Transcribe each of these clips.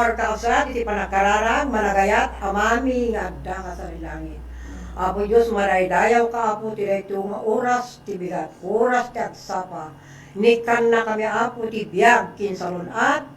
mga kausad, iti panakararag, managayat, amami, nga adda ka sa langit. Apo Diyos, maraydayaw ka, Apo, tiday ito nga oras, tibigat, oras, ti agsapa. Nikan na kami, Apo, ti biyag, kinsalunat,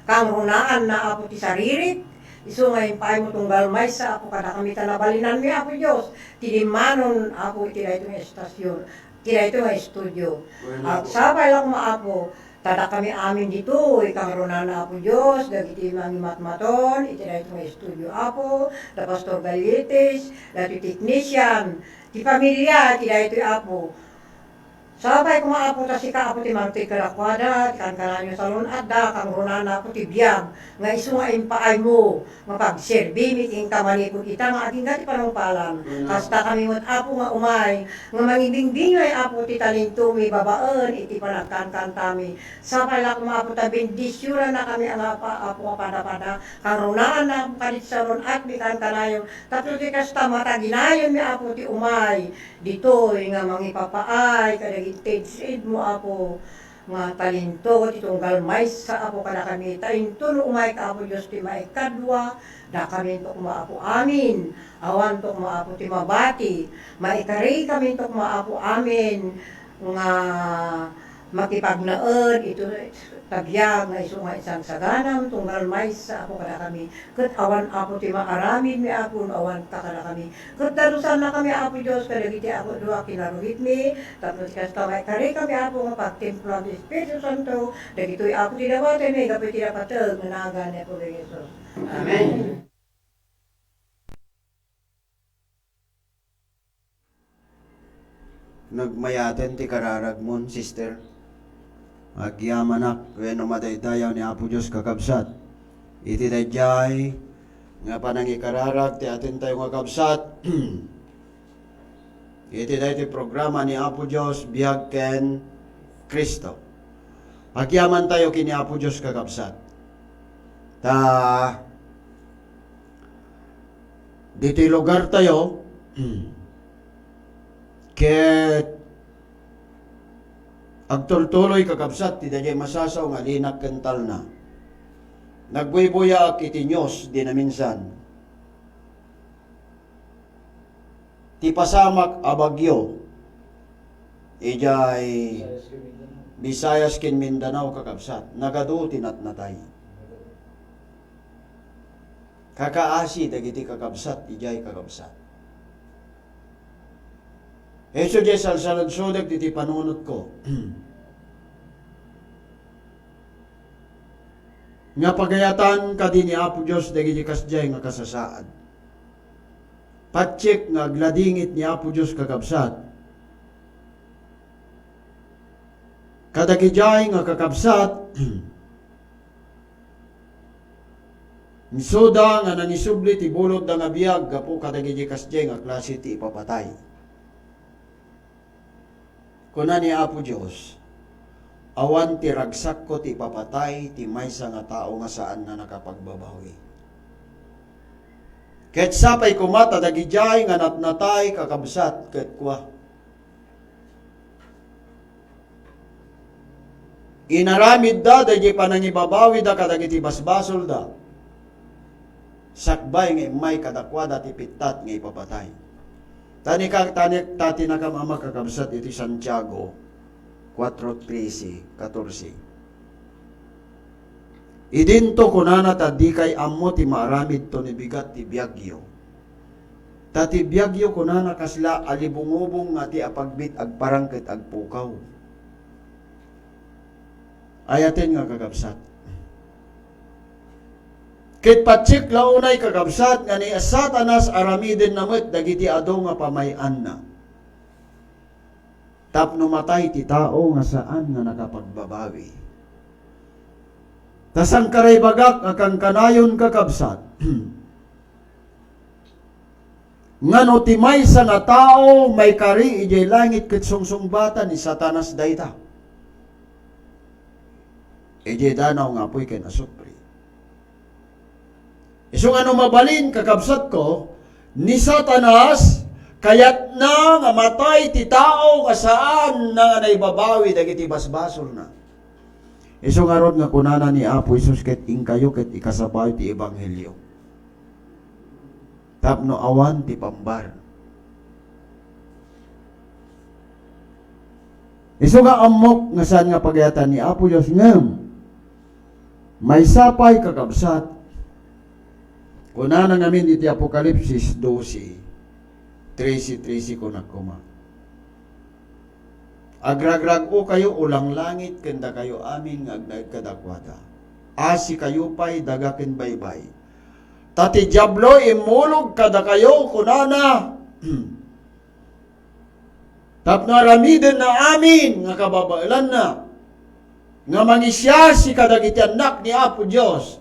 kang runaan na, Apo, ti saririt, iso ngayon paay mo tunggal may sa, Apo, kada kami tanabalinan mi, Apo Diyos, tinimanon, Apo, tiday ito nga estasyon, tiday ito nga estudyo. At sabay lang, Apo, tada kami amin dito, ikang ronan na Apo Diyos, dagiti mga matmaton, itiray itong estudyo Apo, da Pastor Galites, dati technician, ti pamilya, itiray ito Apo. Sabay kung Apo, ta si ka Apo ti Mangti Karakwada, ti kankananyo salon at da, kang ronan na Apo ti biyag, nga iso nga impaay mo, mapagserbi, miting kamanikot kita, nga ating gati panumpalan. Kasta kami mo Apo nga umay, nga mangibimbingay Apo ti talinto, may babaan, iti panagkankantami. Sabay lang kung Apo ta bendisyura na kami ang Apo kapada-pada, kang ronan na Apo kalit salon at mi kankanayon, tapos ti kasta mataginayon mi Apo ti umay, dito nga mangipapaay, kadagi stage mo Apo, nga talinto, titunggal may sa Apo kada kami, tainto no umay ka Apo Diyos ti maikadwa, da kami to kumaapo amin, awan to kumaapo ti mabati, maikari kami to kumaapo amin, nga makipagnaon, ito tabyag nga iso nga isang saganam, tunggal may sa Apo kada kami, kat awan Apo ti maaramin mi Apo, awan ta kada kami, kat darusan na kami Apo Diyos, kadagiti Apo dua kinaruhit mi, tapos kasta may kari kami Apo nga pagtimplo ang Espiritu Santo, dagito'y Apo ti dawate mi, kapit ti dapatag, nanagan ni Apo Jesus. Amen. Nagmayaten ti kararag mon, sister. Agyamanak, kaya namadaydayaw ni Apo Diyos kakabsat. Iti dayjay, nga panangikararag, ti atin tayo nga kabsat. Iti day ti programa ni Apo Diyos, bihag ken Kristo. Agyaman tayo kini Apo Diyos kakabsat. Dito lugar tayo, ket agtultuloy kakabsat, ti dayjay masasaw nga linak kental na. Nagbuy-buya ak iti Diyos, di na minsan. Ti pasamak abagyo, ijay Visayas ken Mindanao kakabsat, nagadu tinatnatay. Kakaasi dagiti kakabsat, ijay kakabsat. Eso jay salsalad-sodek diti panunot ko. Nga pagayatan kadi ni Apo Diyos dagiti kasjay nga kasasaad. Patsik nga agladingit ni Apo Diyos kakabsat. Kadagijay nga kakabsat, misoda nga nangisubli ti bulot da nga biyag, kapo kadagijay kasjay nga klase ti ipapatay. Kuna ni Apo Diyos, awan ti ragsak ko ti papatay, ti maysa nga tao nga saan na nakapagbabawi. Ket sapay kumata dagijay nga natnatay kakabsat ket kwa. Inaramid da dagiti panangibabawi da kadagiti basbasol da. Sakbay nga may kadakwada ti pitat nga ipapatay. Tati nakamama kakabsat iti Santiago 4:13-14. Idinto kunana tadi kay ammo ti maaramid to ni bigat ti biagyo. Tati biagyo kunana kasla alibungubong nga ti apagbit agparangket agpukaw. Ayaten nga kakabsat. Ket patsik launay kakabsat nga ni Satanas aramiden namet dagiti ado nga pamayan na. Tapno matay ti tao nga saan nga nakapagbabawi. Tasang karay bagak akang kanayon kakabsat. Ngano ti maysa nga tao may kari ijay langit ket sungsungbatan ni Satanas dayta. Ijay danaw nga apoy ken asupri. Isong ano mabalin kakabsat ko, ni Satanas, kayat na nga matay ti tao kasaan na naibabawi dagiti basbasol na. Iso nga rod nga kunana ni Apo Isus ket ingkayo ket ikasabayo ti ebanghelyo. Tapno awan ti pambar. Iso nga amok nga saan nga pagayatan ni Apo Dios ngem may sapay kakabsat. Kunana ngamin iti Apokalipsis 12, 13 ko nakuma. Agragrag o kayo ulang langit kenda kayo amin nga agnaid kadakwada. Asi kayo pa'y dagaken baybay. Tati diablo imulog kada kayo kunana. Tapno aramiden na amin nga kababailan na. Nga mangisya si kadagiti anak ni Apo Dios.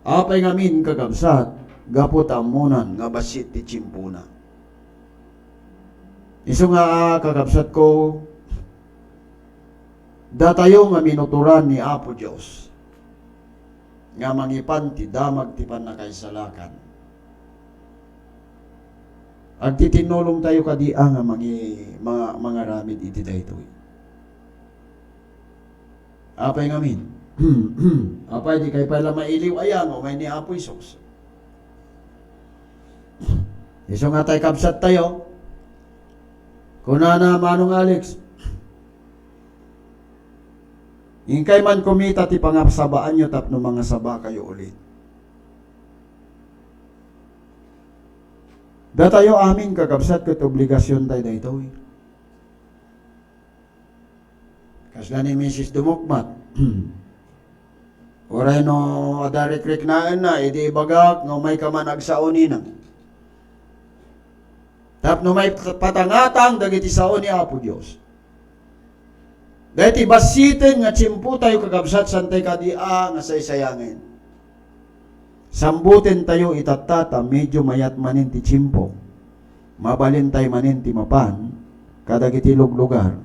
Apay ngamin kakabsat. Gapot amunan nga basit ti chimpuna. Iso nga kakabsat ko. Datayo nga minuturan ni Apo Dios nga mangipan ti damag ti panakaisalakan. Agtitinulong tayo kadia nga mga ramid iti daytoy. Apay ngamin. Apay di kay pala mailiw ayan o may ni Apo Isus. Iso nga tayo kabsat tayo. Kunana Manong Alex. Ingkay man kumita ti pangasabaan nyo tapno mga saba kayo ulit. Datayo amin kakabsat ket obligasyon tayo dayto. Kasla ni Mrs. Dumukmat. Oray no adarikrik naan na idi bagak nga may kaman agsaoni na. Tapno may patangatang dagiti saon ni Apo Dios. Dahil basitin nga tsimpo tayo kakabsat santay kadia nga saysayangin. Sambutin tayo itatata medyo mayat manin ti tsimpo. Mabalin tayo manin ti mapan kadagiti lugar.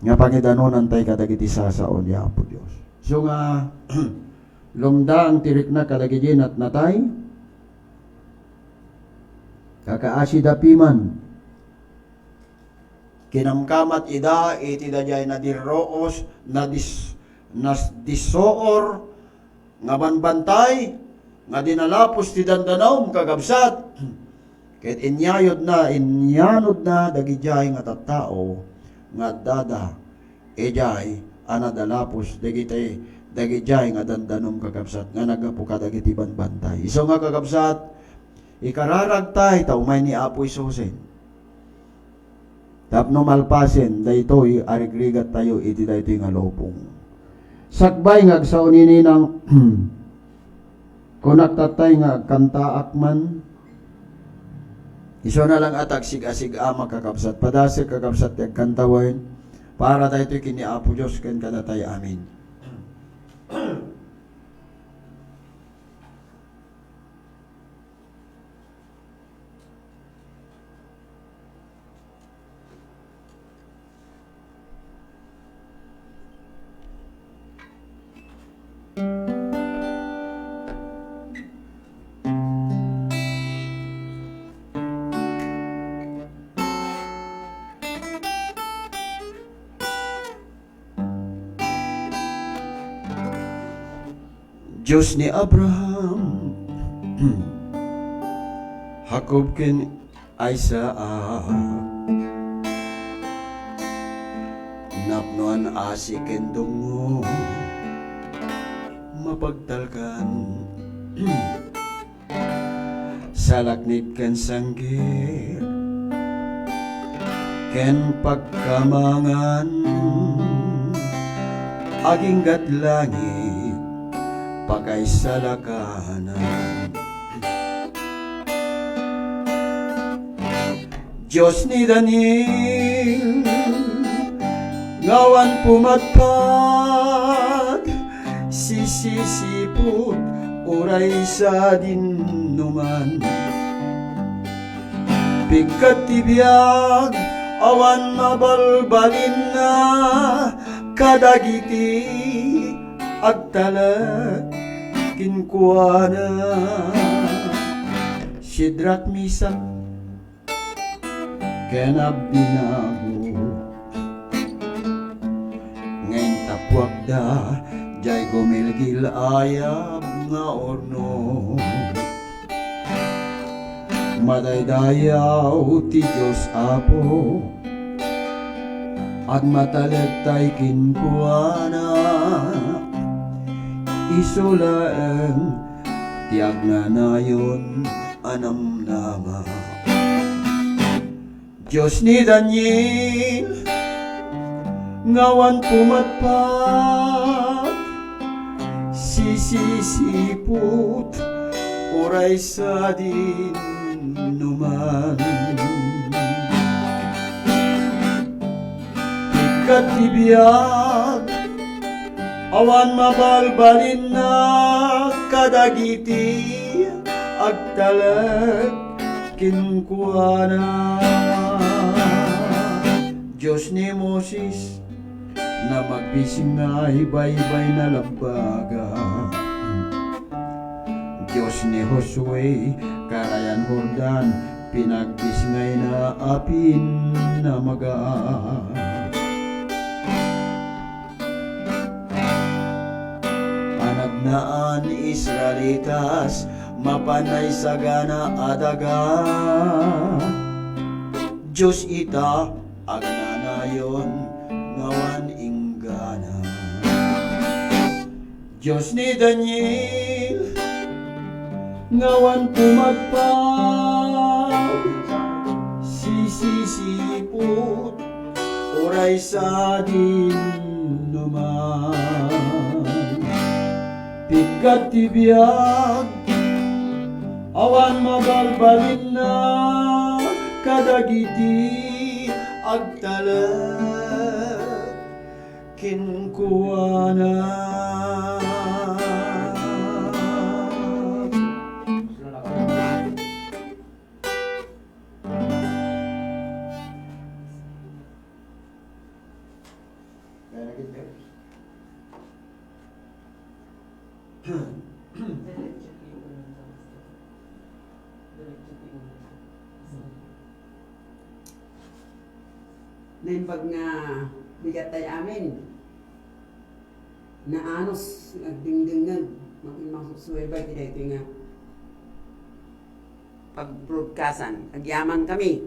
Nga pangidanunan tayo kadagiti sasaon ni Apo Dios. So nga lumda ang tirik na kadagiti at natay kakaasi dapiman. Kinamkamat ida iti dayay na dirroos na disoor nga banbantay nga dinalapos ti Dandanao kagabsat ket inyanod na dagijay nga tattao nga dada ejay anadalapos dagijay nga Dandanom kagabsat nga nagapu kadagiti banbantay. Iso nga kagabsat ikararagtay ta umay ni Apo Isusen. Tapno malpasen, daytoy arigrigat tayo iti daytoy nga lopong. Sakbay nga agsaunini ng kunaktatay nga kanta akman. Iso na lang atag sig-asig ama kakabsat. Padasig kakabsat yung kantawan para daytoy kini Apo Dios ken kadatay amin. Diyos ni Abraham, Jacob ken Isaac, napnoan asi ken dungo, mapagtalkan, salaknit ken sanggit, ken pagkamangan, aging gatlangit, pakay salakanan. Diyos ni Daniel, ngawan pumatpag, sisiput, uray sa dinuman. Pigkat tibiyag, awan mabalbalin na, kadagiti agtalag kinkuana. Sidrak Misak ken Abednego, ngayon tapo pagwakda jay gumilgil ayab nga orno. Madaydayaw ti Diyos Apo at matalegtay kinkuana isulaeng tiag na nayon anam nama. Diyos ni Daniel ngawan pumatpat sisisiput oray sa din numan. Ikatibiyag awan mabalbalin na kadagiti agtalag kinkuana. Diyos ni Moses na magbising na ibaybay na lambaga. Diyos ni Josue karayan Jordan pinagbisingay na apin na maga. Anagnaan Israelitas mapanay sagana adaga. Diyos ita agnanayon ngawan inggana. Diyos ni Daniel ngawan pumagpag sisisiput oray sa din numan. Pigat tibiyag awan mabalbalin na kadagiti agtalag kinkuana. Naimbag nga bigat tayo amin na anos nagdingdingan maging suwebay dito nga pag-broadcastan agyaman kami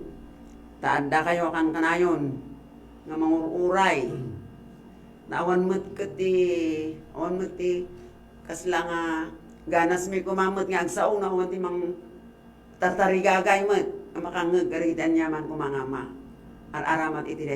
taanda kayo kang kanayon nga mangururay na awan mo't kasla nga ganas may kumamot nga agsaong na awan ti mang tatarigagay mo't makangag karitan yaman kumangama. Al-aramat iti